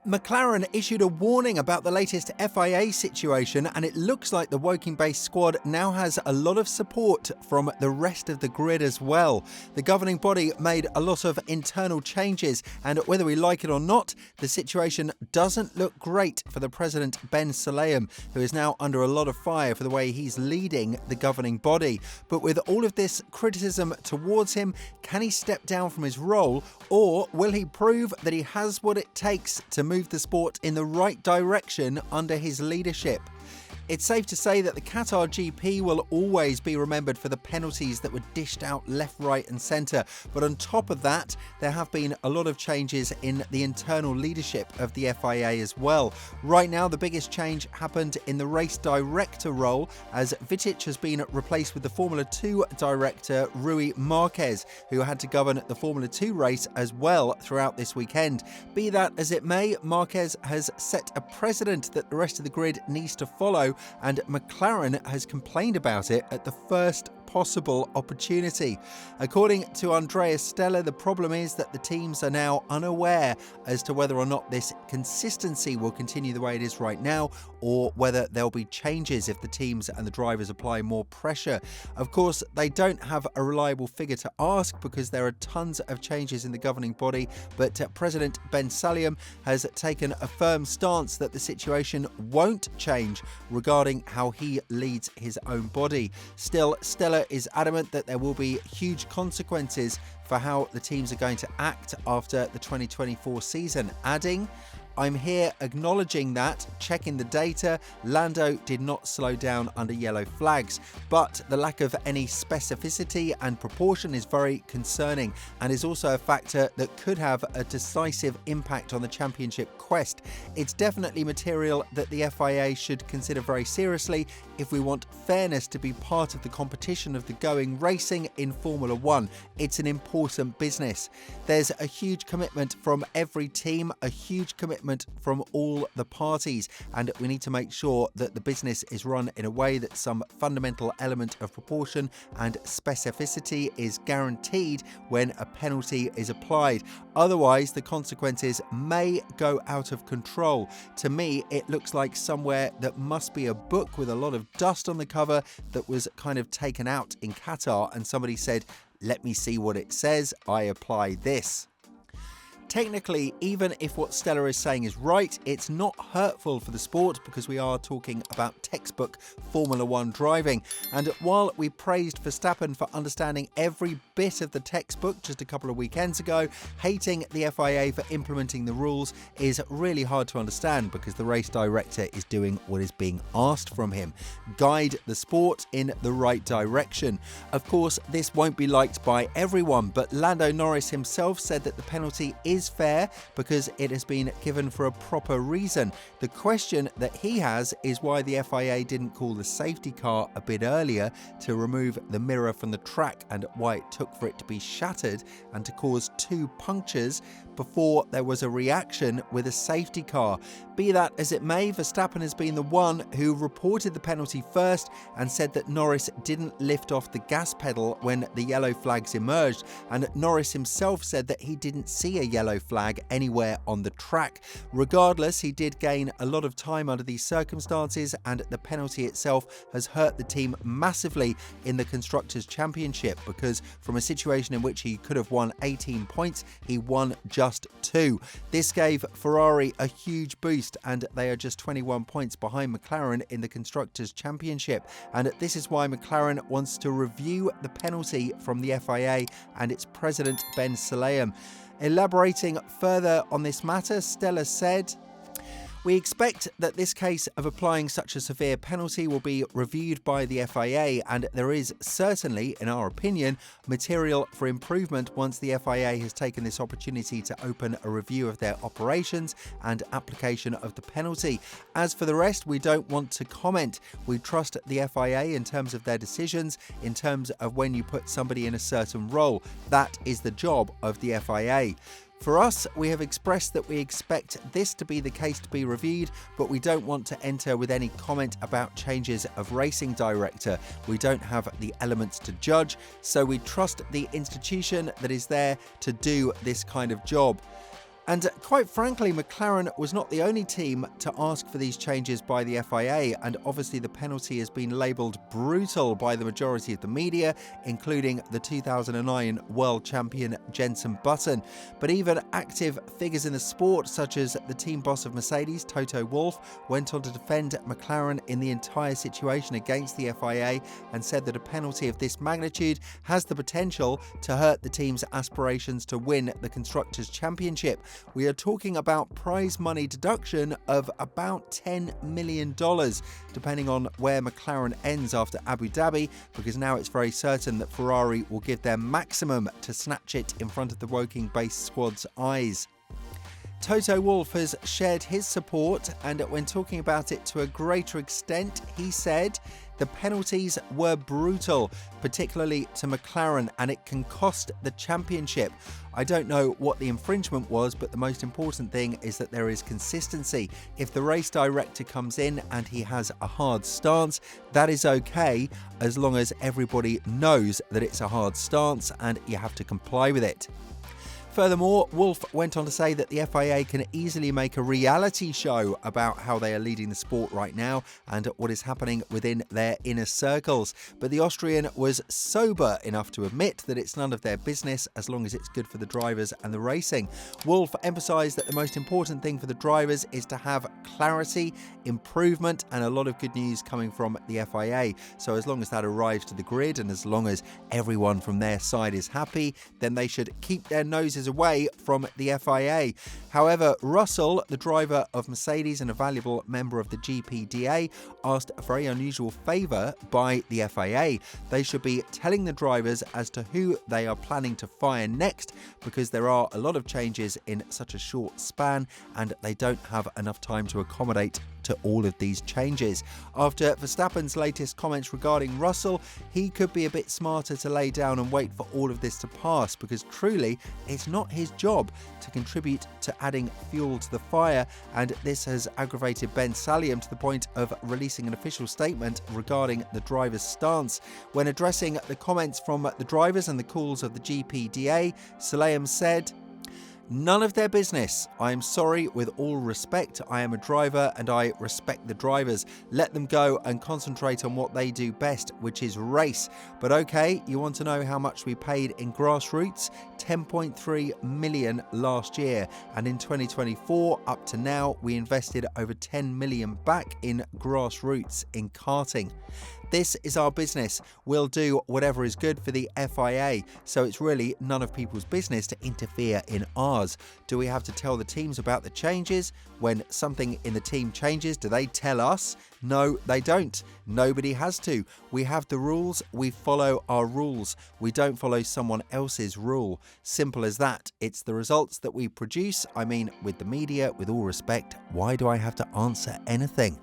McLaren issued a warning about the latest FIA situation, and it looks like the Woking-based squad now has a lot of support from the rest of the grid as well. The governing body made a lot of internal changes, and whether we like it or not, the situation doesn't look great for the president Ben Sulayem, who is now under a lot of fire for the way he's leading the governing body. But with all of this criticism towards him, can he step down from his role, or will he prove that he has what it takes to move the sport in the right direction under his leadership? It's safe to say that the Qatar GP will always be remembered for the penalties that were dished out left, right and centre. But on top of that, there have been a lot of changes in the internal leadership of the FIA as well. Right now, the biggest change happened in the race director role, as Vitic has been replaced with the Formula 2 director Rui Marquez, who had to govern the Formula 2 race as well throughout this weekend. Be that as it may, Marquez has set a precedent that the rest of the grid needs to follow, and McLaren has complained about it at the first possible opportunity. According to Andrea Stella, the problem is that the teams are now unaware as to whether or not this consistency will continue the way it is right now, or whether there'll be changes if the teams and the drivers apply more pressure. Of course, they don't have a reliable figure to ask because there are tons of changes in the governing body, but President Ben Sulayem has taken a firm stance that the situation won't change regarding how he leads his own body. Still, Stella is adamant that there will be huge consequences for how the teams are going to act after the 2024 season, adding, "I'm here acknowledging that, checking the data, Lando did not slow down under yellow flags, but the lack of any specificity and proportion is very concerning and is also a factor that could have a decisive impact on the championship quest. It's definitely material that the FIA should consider very seriously if we want fairness to be part of the competition of the going racing in Formula 1. It's an important business. There's a huge commitment from every team, a huge commitment from all the parties, and we need to make sure that the business is run in a way that some fundamental element of proportion and specificity is guaranteed when a penalty is applied. Otherwise, the consequences may go out of control. To me, it looks like somewhere that must be a book with a lot of dust on the cover that was kind of taken out in Qatar, and somebody said, 'Let me see what it says, I apply this.'" Technically, even if what Stella is saying is right, it's not hurtful for the sport because we are talking about textbook Formula 1 driving. And while we praised Verstappen for understanding every bit of the textbook just a couple of weekends ago, hating the FIA for implementing the rules is really hard to understand because the race director is doing what is being asked from him: guide the sport in the right direction. Of course, this won't be liked by everyone, but Lando Norris himself said that the penalty is fair because it has been given for a proper reason. The question that he has is why the FIA didn't call the safety car a bit earlier to remove the mirror from the track, and why it took for it to be shattered and to cause 2 punctures before there was a reaction with a safety car. Be that as it may, Verstappen has been the one who reported the penalty first and said that Norris didn't lift off the gas pedal when the yellow flags emerged, and Norris himself said that he didn't see a yellow flag anywhere on the track. Regardless, he did gain a lot of time under these circumstances, and the penalty itself has hurt the team massively in the Constructors' Championship because from a situation in which he could have won 18 points, he won just 2. This gave Ferrari a huge boost, and they are just 21 points behind McLaren in the Constructors' Championship. And this is why McLaren wants to review the penalty from the FIA and its president Ben Sulayem. Elaborating further on this matter, Stella said, "We expect that this case of applying such a severe penalty will be reviewed by the FIA, and there is certainly, in our opinion, material for improvement once the FIA has taken this opportunity to open a review of their operations and application of the penalty. As for the rest, we don't want to comment. We trust the FIA in terms of their decisions, in terms of when you put somebody in a certain role. That is the job of the FIA. For us, we have expressed that we expect this to be the case to be reviewed, but we don't want to enter with any comment about changes of racing director. We don't have the elements to judge, so we trust the institution that is there to do this kind of job. And quite frankly, McLaren was not the only team to ask for these changes by the FIA, and obviously the penalty has been labelled brutal by the majority of the media, including the 2009 world champion Jenson Button. But even active figures in the sport, such as the team boss of Mercedes, Toto Wolff, went on to defend McLaren in the entire situation against the FIA and said that a penalty of this magnitude has the potential to hurt the team's aspirations to win the Constructors' Championship. We are talking about prize money deduction of about $10 million, depending on where McLaren ends after Abu Dhabi, because now it's very certain that Ferrari will give their maximum to snatch it in front of the Woking-based squad's eyes. Toto Wolff has shared his support, and when talking about it to a greater extent, he said, "The penalties were brutal, particularly to McLaren, and it can cost the championship. I don't know what the infringement was, but the most important thing is that there is consistency. If the race director comes in and he has a hard stance, that is okay, as long as everybody knows that it's a hard stance and you have to comply with it." Furthermore, Wolff went on to say that the FIA can easily make a reality show about how they are leading the sport right now and what is happening within their inner circles. But the Austrian was sober enough to admit that it's none of their business as long as it's good for the drivers and the racing. Wolff emphasised that the most important thing for the drivers is to have clarity, improvement, and a lot of good news coming from the FIA. So as long as that arrives to the grid and as long as everyone from their side is happy, then they should keep their noses away from the FIA. However, Russell, the driver of Mercedes and a valuable member of the GPDA, asked a very unusual favour by the FIA. They should be telling the drivers as to who they are planning to fire next, because there are a lot of changes in such a short span and they don't have enough time to accommodate to all of these changes. After Verstappen's latest comments regarding Russell, he could be a bit smarter to lay down and wait for all of this to pass, because truly it's not his job to contribute to adding fuel to the fire, and this has aggravated Ben Sulayem to the point of releasing an official statement regarding the driver's stance. When addressing the comments from the drivers and the calls of the GPDA, Sulayem said, "None of their business. I am sorry, with all respect. I am a driver and I respect the drivers. Let them go and concentrate on what they do best, which is race. But okay, you want to know how much we paid in grassroots? 10.3 million last year. And in 2024, up to now, we invested over 10 million back in grassroots in karting. This is our business. We'll do whatever is good for the FIA. So it's really none of people's business to interfere in ours. Do we have to tell the teams about the changes? When something in the team changes, do they tell us? No, they don't. Nobody has to. We have the rules. We follow our rules. We don't follow someone else's rule. Simple as that. It's the results that we produce. I mean, with the media, with all respect, why do I have to answer anything?"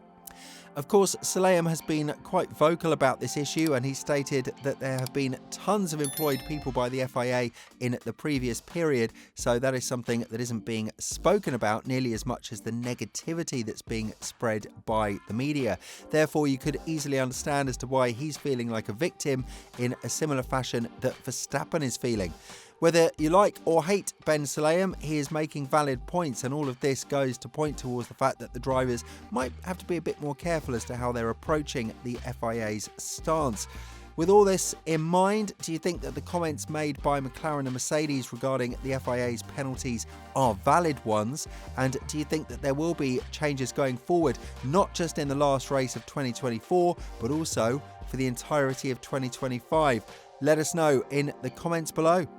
Of course, Sulayem has been quite vocal about this issue, and he stated that there have been tons of employed people by the FIA in the previous period, so that is something that isn't being spoken about nearly as much as the negativity that's being spread by the media. Therefore, you could easily understand as to why he's feeling like a victim in a similar fashion that Verstappen is feeling. Whether you like or hate Ben Sulayem, he is making valid points, and all of this goes to point towards the fact that the drivers might have to be a bit more careful as to how they're approaching the FIA's stance. With all this in mind, do you think that the comments made by McLaren and Mercedes regarding the FIA's penalties are valid ones? And do you think that there will be changes going forward, not just in the last race of 2024, but also for the entirety of 2025? Let us know in the comments below.